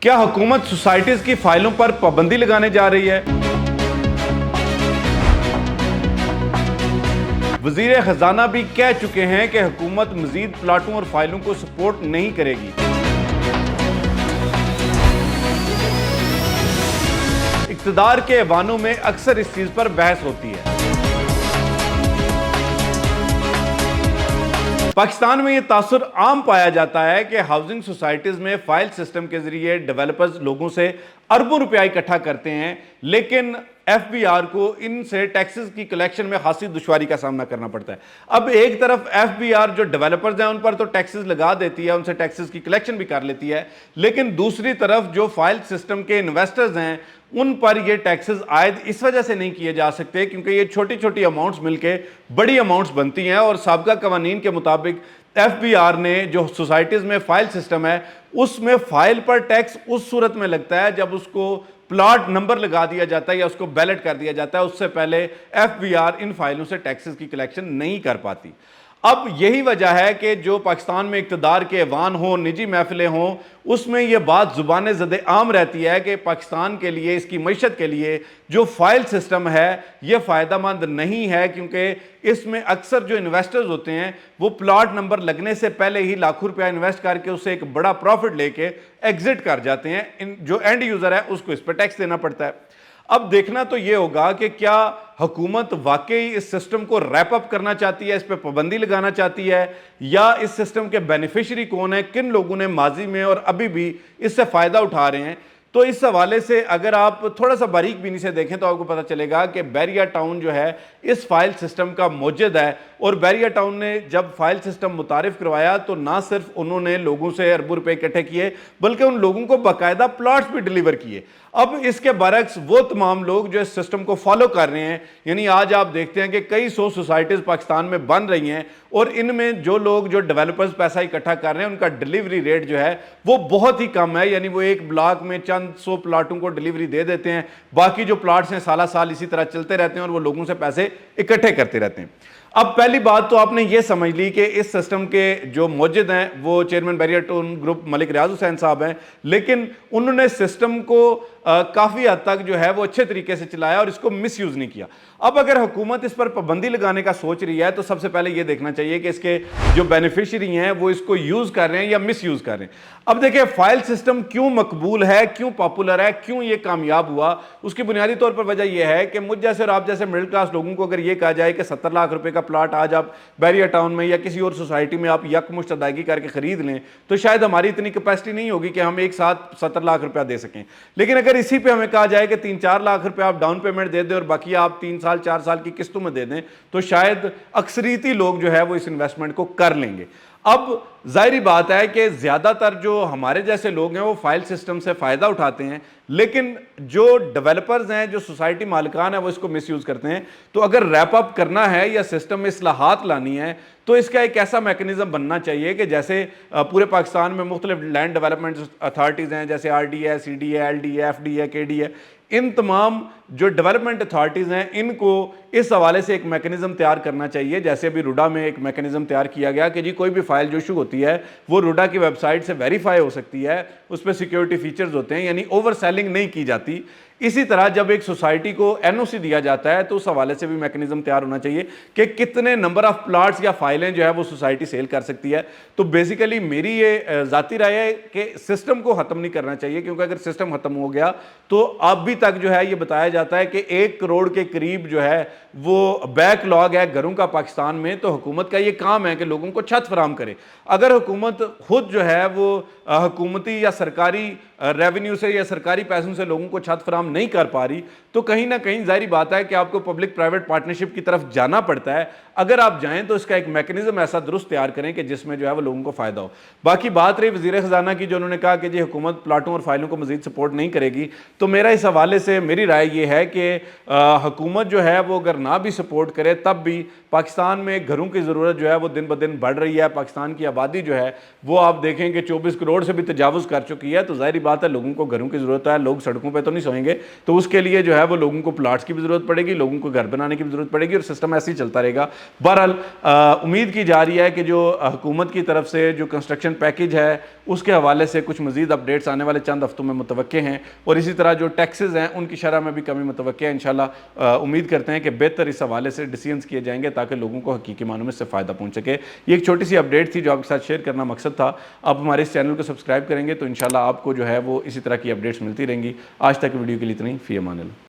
क्या हुकूमत सोसाइटीज की फाइलों पर पाबंदी लगाने जा रही है? वजीर खजाना भी कह चुके हैं कि हुकूमत मजीद प्लाटों और फाइलों को सपोर्ट नहीं करेगी। इक़्तिदार के ऐवानों में अक्सर इस चीज पर बहस होती है। पाकिस्तान में यह तासुर आम पाया जाता है कि हाउसिंग सोसाइटीज में फाइल सिस्टम के जरिए डेवलपर्स लोगों से अरबों रुपया इकट्ठा करते हैं, लेकिन एफबीआर को इनसे टैक्सेस की कलेक्शन में खासी दुश्वारी का सामना करना पड़ता है। अब एक तरफ एफबीआर जो डेवलपर्स हैं उन पर तो टैक्सेस लगा देती है, उनसे टैक्सेस की कलेक्शन भी कर लेती है, लेकिन दूसरी तरफ जो फाइल सिस्टम के इन्वेस्टर्स हैं उन पर ये टैक्सेस आयद इस वजह से नहीं किए जा सकते क्योंकि ये छोटी छोटी अमाउंट्स मिलके बड़ी अमाउंट्स बनती हैं। और साबिका कवानीन के मुताबिक एफबीआर ने जो सोसाइटीज में फाइल सिस्टम है उसमें फाइल पर टैक्स उस सूरत में लगता है जब उसको प्लॉट नंबर लगा दिया जाता है या उसको बैलेट कर दिया जाता है, उससे पहले एफबीआर इन फाइलों से टैक्सेस की कलेक्शन नहीं कर पाती। अब यही वजह है कि जो पाकिस्तान में इक़्तिदार के ऐवान हो, निजी महफिलें हों, उसमें यह बात ज़ुबान ज़द आम रहती है कि पाकिस्तान के लिए, इसकी मईशत के लिए जो फाइल सिस्टम है यह फ़ायदेमंद नहीं है क्योंकि इसमें अक्सर जो इन्वेस्टर्स होते हैं वो प्लॉट नंबर लगने से पहले ही लाखों रुपया इन्वेस्ट करके उससे एक बड़ा प्रॉफिट लेके एग्जिट कर जाते हैं। जो एंड यूज़र है उसको इस पर टैक्स देना पड़ता है। अब देखना तो यह होगा कि क्या हुकूमत वाकई इस सिस्टम को रैप अप करना चाहती है, इस पर पाबंदी लगाना चाहती है, या इस सिस्टम के बेनिफिशियरी कौन है, किन लोगों ने माजी में और अभी भी इससे फ़ायदा उठा रहे हैं। तो इस हवाले से अगर आप थोड़ा सा बारीक बीनी से देखें तो आपको पता चलेगा कि बैरिया टाउन जो है इस फाइल सिस्टम का मौजूद है। और बैरिया टाउन ने जब फाइल सिस्टम मुतारिफ करवाया तो ना सिर्फ उन्होंने लोगों से अरबों रुपए इकट्ठे किए बल्कि उन लोगों को बाकायदा प्लॉट्स भी डिलीवर किए। अब इसके बरक्स वो तमाम लोग जो इस सिस्टम को फॉलो कर रहे हैं, यानी आज आप देखते हैं कि कई सौ सोसाइटीज़ पाकिस्तान में बन रही हैं और इनमें जो लोग जो डेवलपर्स पैसा इकट्ठा कर रहे हैं उनका डिलीवरी रेट जो है वो बहुत ही कम है। यानी वो एक ब्लॉक में चंद सौ प्लाटों को डिलीवरी दे देते हैं, बाकी जो प्लाट्स हैं साला साल इसी तरह चलते रहते हैं और वो लोगों से पैसे इकट्ठे करते रहते हैं। अब पहली बात तो आपने ये समझ ली कि इस सिस्टम के जो मौजूद हैं वो chairman Bahria town group Malik Riaz Hussain साहब हैं, लेकिन उन्होंने सिस्टम को काफ़ी हद तक जो है वो अच्छे तरीके से चलाया और इसको मिसयूज़ नहीं किया। अब अगर हुकूमत इस पर पाबंदी लगाने का सोच रही है तो सबसे पहले ये देखना चाहिए कि इसके जो बेनिफिशियरी हैं वो इसको यूज़ कर रहे हैं या मिसयूज़ कर रहे हैं। अब देखिए फाइल सिस्टम क्यों मकबूल है, क्यों पॉपुलर है, क्यों ये कामयाब हुआ, उसकी बुनियादी तौर पर वजह यह है कि मुझ जैसे और आप जैसे मिडिल क्लास लोगों को अगर ये कहा जाए कि 70 लाख रुपए का प्लॉट आज आप बैरिया टाउन में या किसी और सोसाइटी में आप यकमुश्त अदायगी करके खरीद लें तो शायद हमारी इतनी कैपेसिटी नहीं होगी कि हम एक साथ 70 लाख रुपया दे सकें। लेकिन अगर इसी पे हमें कहा जाए कि 3-4 लाख रुपया आप डाउन पेमेंट दे दें और बाकी आप 3 साल 4 साल की किस्तों में दे दें तो शायद अक्सरियती लोग जो है वो इस इन्वेस्टमेंट को कर लेंगे। अब जाहिर बात है कि ज़्यादातर जो हमारे जैसे लोग हैं वो फाइल सिस्टम से फ़ायदा उठाते हैं, लेकिन जो डेवलपर्स हैं, जो सोसाइटी मालिकान है वो इसको मिसयूज़ करते हैं। तो अगर रैप अप करना है या सिस्टम में इस्लाहात लानी है तो इसका एक ऐसा मैकेनिज्म बनना चाहिए कि जैसे पूरे पाकिस्तान में मुख्तलिफ लैंड डेवलपमेंट अथॉरिटीज़ हैं, जैसे RDA, CDA, LDA, FDA, KDA, इन तमाम जो डेवलपमेंट अथॉरिटीज़ हैं इनको इस हवाले से एक मैकेनिज्म तैयार करना चाहिए। जैसे अभी रुडा में एक मैकेनिज्म तैयार किया गया कि जी कोई भी फाइल जो इशू होती है वो रुडा की वेबसाइट से वेरीफाई हो सकती है, उस पर सिक्योरिटी फीचर्स होते हैं, यानी ओवर सेलिंग नहीं की जाती। इसी तरह जब एक सोसाइटी को NOC दिया जाता है तो उस हवाले से भी मैकेनिज्म तैयार होना चाहिए कि कितने नंबर ऑफ प्लॉट्स या फाइलें जो है वो सोसाइटी सेल कर सकती है। तो बेसिकली मेरी ये ज़ाती राय है कि सिस्टम को ख़त्म नहीं करना चाहिए, क्योंकि अगर सिस्टम ख़त्म हो गया तो अभी तक जो है ये बताया जाता है कि 1 करोड़ के करीब जो है वो बैकलॉग है घरों का पाकिस्तान में। तो हुकूमत का ये काम है कि लोगों को छत फराम करे। अगर हुकूमत खुद जो है वो हुकूमती या सरकारी रेवेन्यू से या सरकारी पैसों से लोगों को छत फराम नहीं कर पा रही तो कहीं ना कहीं जाहिर बात है कि आपको पब्लिक प्राइवेट पार्टनरशिप की तरफ जाना पड़ता है। अगर आप जाएं तो इसका एक मैकेनिज्म ऐसा दुरुस्त तैयार करें कि जिसमें जो है वो लोगों को फायदा हो। बाकी बात रही वजीर खजाना की, जो उन्होंने कहा कि जी हुकूमत प्लाटों और फाइलों को मजीद सपोर्ट नहीं करेगी, तो मेरा इस हवाले से मेरी राय ये है कि हुकूमत जो है वो अगर ना भी सपोर्ट करे तब भी पाकिस्तान में घरों की ज़रूरत जो है वो दिन ब दिन बढ़ रही है। पाकिस्तान की आबादी जो है वो आप देखें कि 24 करोड़ से भी तजावुज़ कर चुकी है। तो जाहिर बात है लोगों को घरों की ज़रूरत है, लोग सड़कों पर तो नहीं सोएंगे। तो उसके लिए जो है वो लोगों को प्लाट्स की भी ज़रूरत पड़ेगी, लोगों को घर बनाने की भी ज़रूरत पड़ेगी और सिस्टम ऐसे ही चलता रहेगा। बहरहाल उम्मीद की जा रही है कि जो हुकूमत की तरफ से जो कंस्ट्रक्शन पैकेज है उसके हवाले से कुछ मज़ीद अपडेट्स आने वाले चंद हफ्तों में मुतवक्के हैं और इसी तरह जो टैक्सेस हैं उनकी शरह में भी कमी मुतवक्के है। इंशाल्लाह उम्मीद करते हैं कि बेहतर इस हवाले से डिसीजंस किए जाएंगे ताकि लोगों को हकीकी मानों में इससे फ़ायदा पहुँच सके। ये एक छोटी सी अपडेट थी जो आपके साथ शेयर करना मकसद था। आप हमारे इस चैनल को सब्सक्राइब करेंगे तो इंशाल्लाह आपको जो है वो इसी तरह की अपडेट्स मिलती रहेंगी। आज तक वीडियो के लिए इतनी, फ़ी अमान अल्लाह।